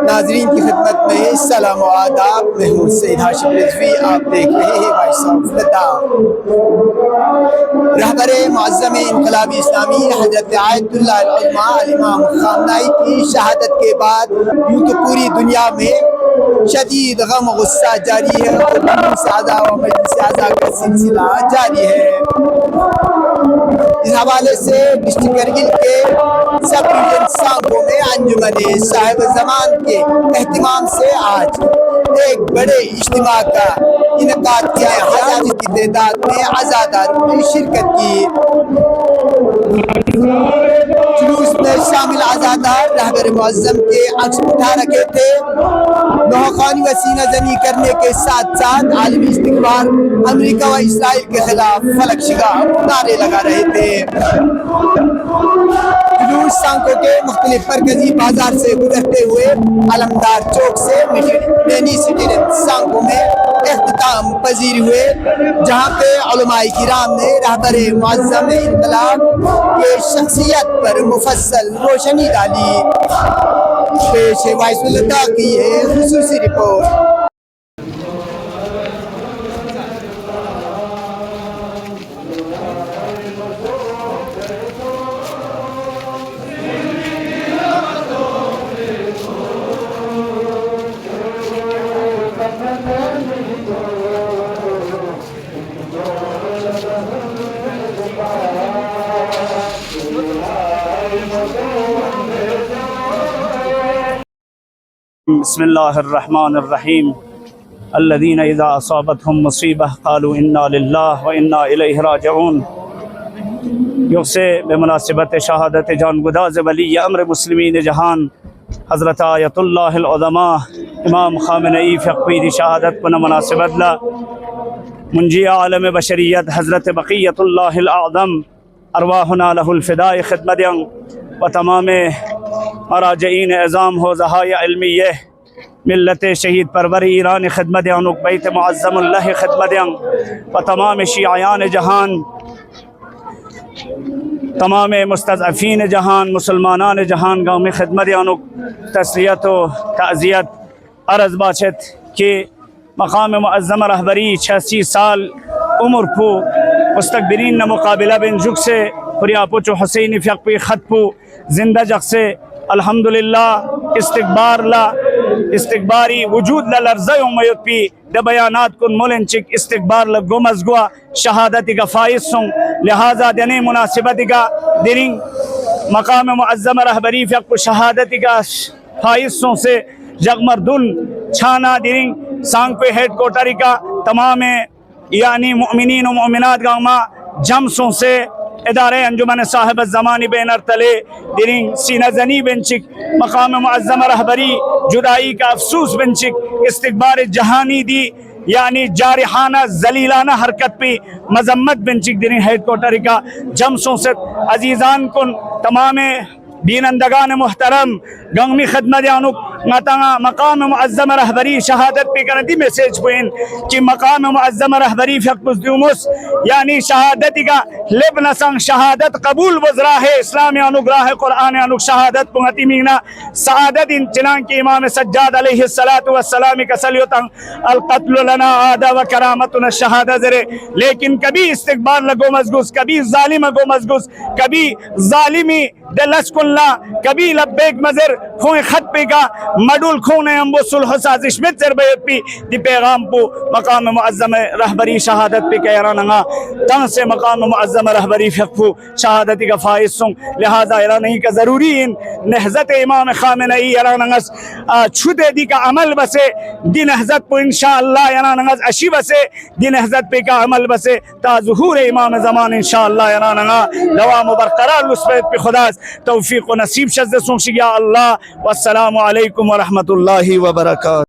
ناظرین کی خدمت میں السلام و آداب، میں ہوں سید ہاشم رضوی، آپ دیکھ رہے ہیں وائس آف لداخ۔ رہبر معظم انقلاب اسلامی حضرت آیت اللہ العظمیٰ الامام خامنہئی کی شہادت کے بعد یوں تو پوری دنیا میں شدید غم و غصہ جاری ہے اور جلوس اعضاء و مجلس اعضاء کا سلسلہ جاری ہے۔ اس حوالے سے ڈسٹرکٹ کرگل کے سب ڈویژن سانگو میں انجمن صاحب زمان کے اہتمام سے آج ایک بڑے اجتماع کا انعقاد کیا ہے۔ ہزاروں کی تعداد میں عزاداروں نے شرکت کی۔ جلوس میں شامل عزادار رہبر معظم کے عکس اٹھا رکھے تھے، نوخوانی و سینہ زنی کرنے کے ساتھ ساتھ عالمی استقبال امریکہ و اسرائیل کے خلاف فلک شگاہ نعرے لگا رہے تھے۔ جلوس سانکو کے مختلف مرکزی بازار سے گزرتے ہوئے علمدار چوک سے مینی سٹیڈیم سانکو میں اختتام پذیر ہوئے، جہاں پہ علماء کرام نے رہبر معظم انقلاب کے شخصیت پر مفصل روشنی ڈالی۔ پیش وائس لداخ کی ہے خصوصی رپورٹ۔ بسم اللہ الرحمن الرحیم الذین اذا اصابتهم مصیبہ قالوا انا للہ و انا الیہ راجعون۔ یوسے بمناسبت شہادت جان گداز ولی امر مسلمین جہان حضرت آیت اللہ العظمیٰ امام خامنہئی فقید شہادت پن مناسبت لا منجی عالم بشریت حضرت بقیت اللہ الاعظم ارواحنا لہ الفداء خدمت و تمام مراجعین اعظام ہو زہائے علمیہ ملت شہید پرور ایران خدمت انک بیت معظم اللہ خدمت و تمام شیعیان جہان، تمام مستضعفین جہان، مسلمانان جہان گاؤں میں خدمت انک تسلیت و تعزیت عرض باشد کہ مقام معظم رہبری 86 سال عمر پو مستقبرین مقابلہ بن جگ سے پریا پوچو حسین فیق پی خط پو زندہ جگ سے الحمدللہ استقباری وجود لرزہ امیت پی دا بیانات کن مولن چک استقبار لگو مزگوا شہادتی کا فائز سن، لہذا دنے مناسبتی کا درنگ مقام معظم رہبری فیق پو شہادتی کا فائز سن سے جگمردن چھانا درنگ سانکوی ہیڈ کوٹری کا تمام یعنی مؤمنین و مؤمنات گاما جمسوں سے ادارے انجمن صاحب الزمانی بینر تلے درنگ سینہ زنی بنچک مقام معظم رہبری جدائی کا افسوس بنچک استقبار جہانی دی یعنی جارحانہ ذلیلانہ حرکت پہ مذمت بنچک درنگ ہیڈ کوٹری کا جمسوں سے عزیزان کن تمام دینندگان محترم گنگمی خدمت انک مقام معظم رہبری شہادت پہ کرتی میسیج پوئن کہ مقام معظم رہبری فقط دیومس یعنی شہادتی کا لب نسنگ شہادت قبول وزراہ اسلام انک راہ قرآن انک شہادت پنگتی مینا سعادت ان چنان کی امام سجاد علیہ السلام کا سلیوتاں القتل لنا آدھا و کرامتنا الشہادہ زرے، لیکن کبھی استقبال لگو مزگوز، کبھی ظالم گو مزگوز، کبھی ظالمی دلس کلنا، کبھی لبیک مزر ہوئے خط پہ کا مدول خونه ام بو صلح سازش متر بیت پی دی پیغام پو مقام معظم رہبری شہادت پہ کہرانگا تن سے مقام معظم رہبری فقفو شہادتی کا فائز سن لہذا ایرانی کا ضروری ان نہضت امام خامنئی ایرانگس چھتے دی کا عمل بسے دی نہضت پو انشاءاللہ ایرانگس اشی بسے دی نہضت پہ کا عمل بسے تا ظہور امام زمان انشاءاللہ ایرانگا دوام و برقرار لسبیت پہ خدا توفیق و نصیب شزد سنشی یا اللہ والسلام علیکم ورحمۃ اللہ وبرکاتہ.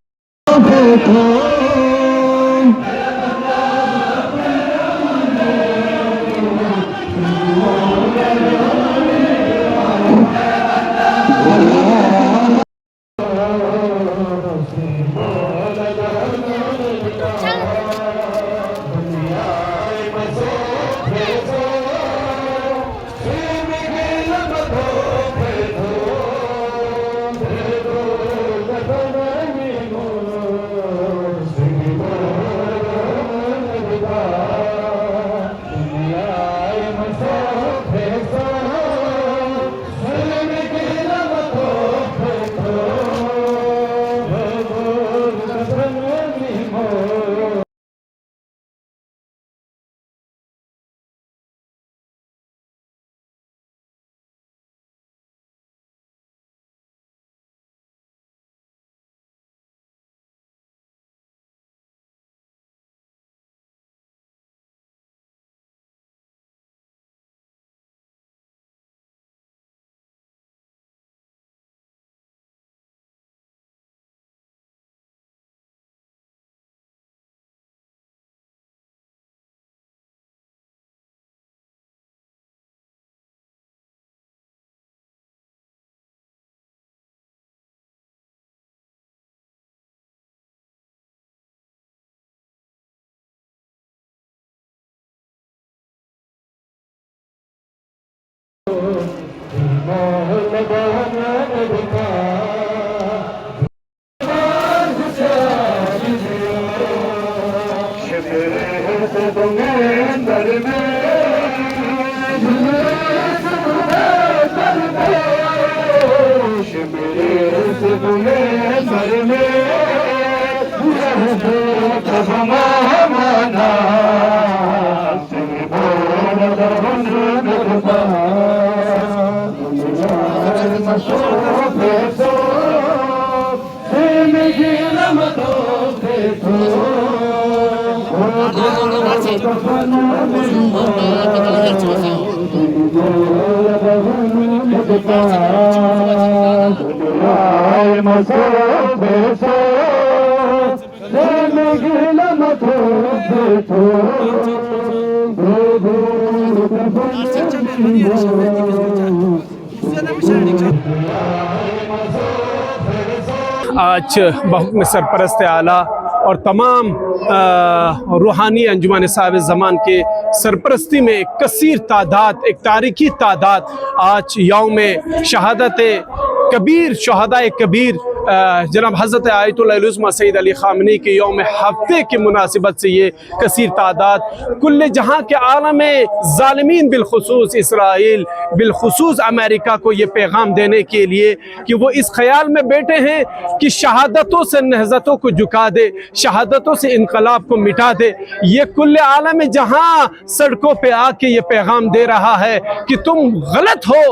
آج بحکم سرپرست اعلیٰ اور تمام روحانی انجمن صاحب زمان کے سرپرستی میں ایک کثیر تعداد، ایک تاریخی تعداد آج یوم شہادت کبیر شہداء کبیر جناب حضرت آیت اللہ العظمیٰ سید علی خامنئی کے یوم ہفتے کی مناسبت سے یہ کثیر تعداد کل جہاں کے عالم ظالمین بالخصوص اسرائیل بالخصوص امریکہ کو یہ پیغام دینے کے لیے کہ وہ اس خیال میں بیٹھے ہیں کہ شہادتوں سے نہضتوں کو جھکا دے، شہادتوں سے انقلاب کو مٹا دے. یہ کل عالم جہاں سڑکوں پہ آ کے یہ پیغام دے رہا ہے کہ تم غلط ہو.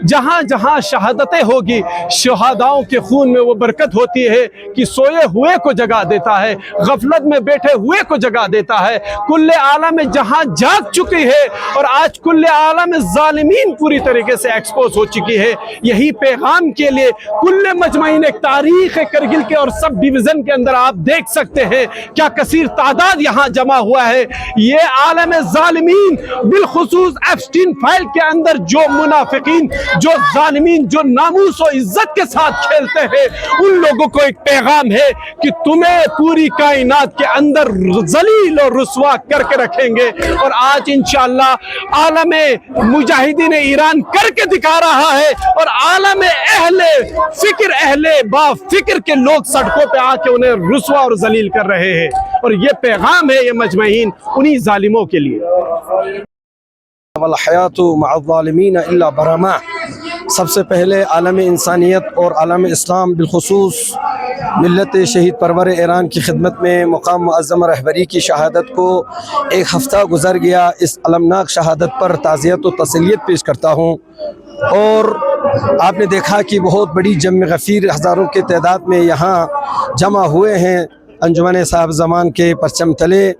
جہاں جہاں شہادتیں ہوگی شہداؤں کے خون میں وہ برکت ہوتی ہے کہ سوئے ہوئے کو جگا دیتا ہے، غفلت میں بیٹھے ہوئے کو جگا دیتا ہے. کل عالم جہاں جاگ چکی ہے اور آج کل عالم ظالمین پوری طریقے سے ایکسپوز ہو چکی ہے. یہی پیغام کے لیے کل مجمعین ایک تاریخ کرگل کے اور سب ڈویژن کے اندر آپ دیکھ سکتے ہیں کیا کثیر تعداد یہاں جمع ہوا ہے. یہ عالم ظالمین بالخصوص ایپسٹین فائل کے اندر جو منافقین، جو ظالمین، جو ناموس و عزت کے ساتھ کھیلتے ہیں، ان لوگوں کو ایک پیغام ہے کہ تمہیں پوری کائنات کے اندر ذلیل اور رسوا کر کے رکھیں گے. اور آج انشاءاللہ عالم مجاہدین ایران کر کے دکھا رہا ہے اور عالم اہل فکر، اہل با فکر کے لوگ سڑکوں پہ آ کے انہیں رسوا اور ذلیل کر رہے ہیں. اور یہ پیغام ہے یہ مجمعین انہی ظالموں کے لیے. والحیات مع الظالمین الا برما. سب سے پہلے عالم انسانیت اور عالم اسلام بالخصوص ملت شہید پرور ایران کی خدمت میں مقام معظم رہبری کی شہادت کو ایک ہفتہ گزر گیا، اس المناک شہادت پر تعزیت و تسلیت پیش کرتا ہوں۔ اور آپ نے دیکھا کہ بہت بڑی جمع غفیر ہزاروں کی تعداد میں یہاں جمع ہوئے ہیں انجمن صاحب زمان کے پرچم تلے،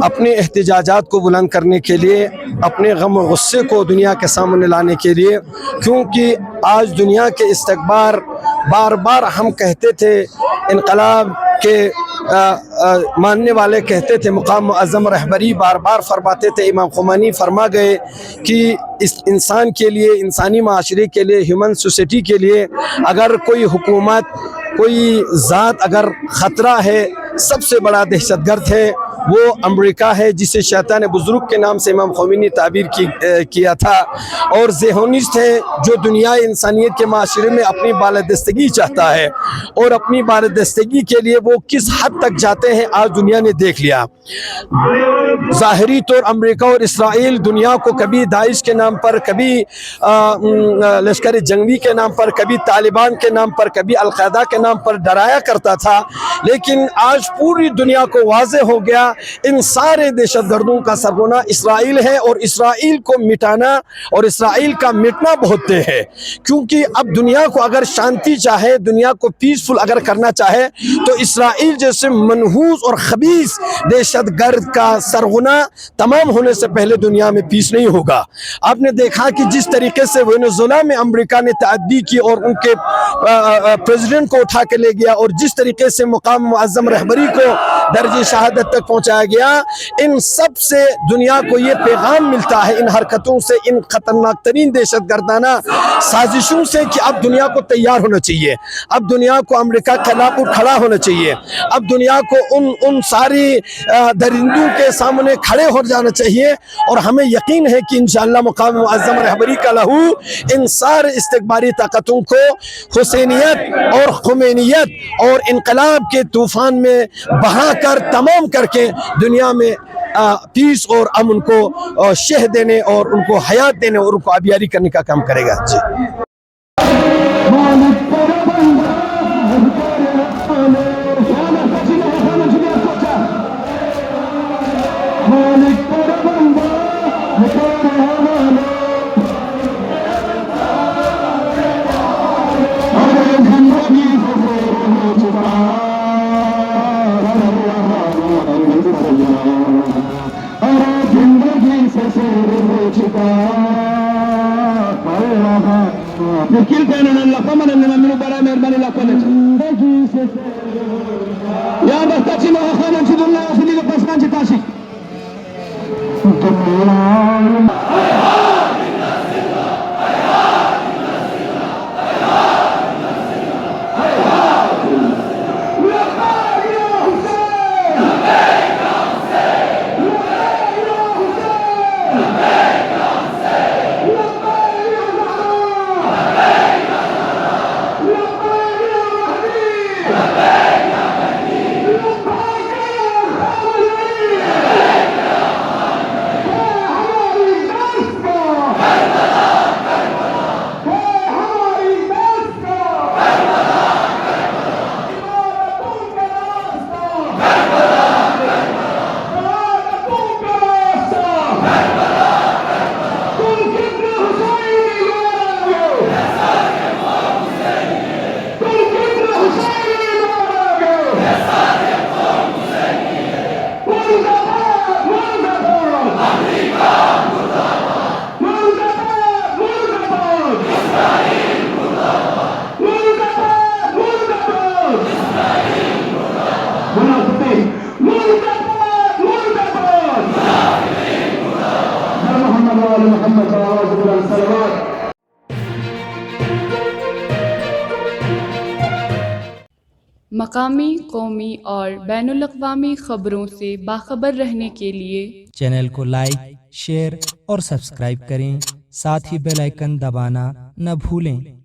اپنے احتجاجات کو بلند کرنے کے لیے، اپنے غم و غصے کو دنیا کے سامنے لانے کے لیے، کیونکہ آج دنیا کے استکبار بار بار ہم کہتے تھے، انقلاب کے ماننے والے کہتے تھے، مقام معظم رہبری بار بار فرماتے تھے، امام خمینی فرما گئے کہ اس انسان کے لیے، انسانی معاشرے کے لیے، ہیومن سوسائٹی کے لیے اگر کوئی حکومت، کوئی ذات اگر خطرہ ہے، سب سے بڑا دہشت گرد ہے وہ امریکہ ہے، جسے شیطان بزرگ کے نام سے امام خمینی تعبیر کیا تھا، اور ذہنیست ہے جو دنیا انسانیت کے معاشرے میں اپنی بالادستگی چاہتا ہے، اور اپنی بالادستگی کے لیے وہ کس حد تک جاتے ہیں آج دنیا نے دیکھ لیا۔ ظاہری طور امریکہ اور اسرائیل دنیا کو کبھی داعش کے نام پر، کبھی لشکر جنگی کے نام پر، کبھی طالبان کے نام پر، کبھی القاعدہ کے نام پر ڈرایا کرتا تھا، لیکن آج پوری دنیا کو واضح ہو گیا ان سارے دہشت گردوں کا سرغنہ اسرائیل ہے، اور اسرائیل کو مٹانا اور اسرائیل کا مٹنا بہت طے ہے، کیونکہ اب دنیا کو اگر شانتی چاہے، دنیا کو پیسفل اگر کرنا چاہے تو اسرائیل جیسے منحوس اور خبیث دہشت گرد کا سرغنہ تمام ہونے سے پہلے دنیا میں پیس نہیں ہوگا۔ آپ نے دیکھا کہ جس طریقے سے وینزویلا میں امریکہ نے تعدی کی اور ان کے پریزیڈنٹ کو اٹھا کے لے گیا، اور جس طریقے سے مقام معظم رہبری کو درجہ شہادت تک پہنچایا گیا، ان سب سے دنیا کو یہ پیغام ملتا ہے، ان حرکتوں سے، ان خطرناک ترین دہشت گردانہ سازشوں سے، کہ اب دنیا کو تیار ہونا چاہیے، اب دنیا کو امریکہ کے خلاف کھڑا ہونا چاہیے، اب دنیا کو ان ساری درندوں کے سامنے کھڑے ہو جانا چاہیے، اور ہمیں یقین ہے کہ انشاءاللہ مقام معظم رہبری کا لہو ان سارے استکباری طاقتوں کو حسینیت اور خمینیت اور انقلاب کے طوفان میں بہا کر تمام کر کے دنیا میں پیس اور امن کو شہ دینے اور ان کو حیات دینے اور ان کو آبیاری کرنے کا کام کرے گا۔ جی مقامی، قومی اور بین الاقوامی خبروں سے باخبر رہنے کے لیے چینل کو لائک، شیئر اور سبسکرائب کریں، ساتھ ہی بیل آئیکن دبانا نہ بھولیں۔